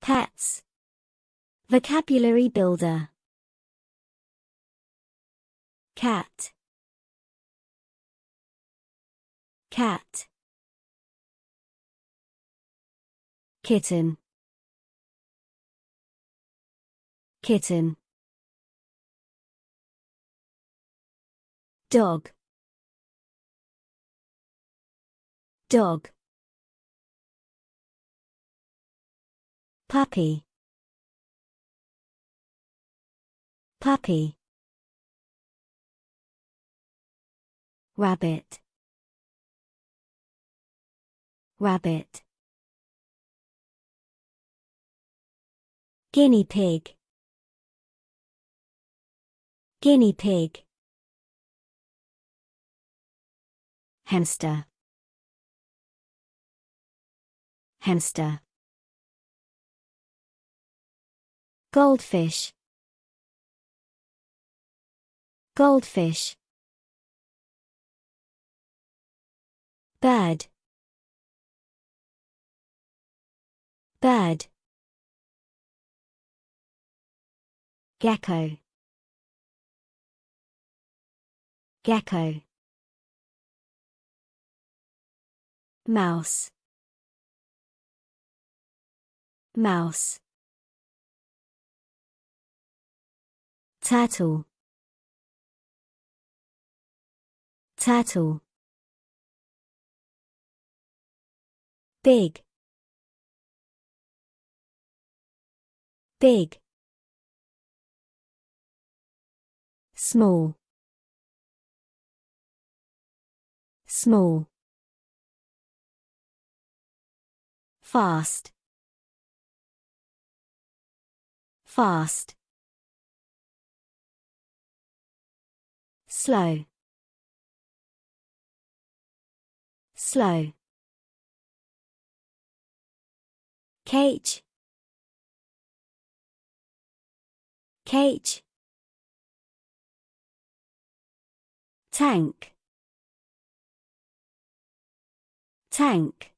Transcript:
Pets. Vocabulary builder. Cat. Cat. Kitten. Kitten. Dog. Dog. Puppy. Puppy. Rabbit. Rabbit. Guinea pig. Guinea pig. Hamster. Hamster. Goldfish. Goldfish. Bird. Bird. Gecko. Gecko. Mouse. Mouse. Turtle. Turtle. Big. Big. Small. Small. Fast. Fast. Slow. Slow. Cage. Cage. Tank. Tank.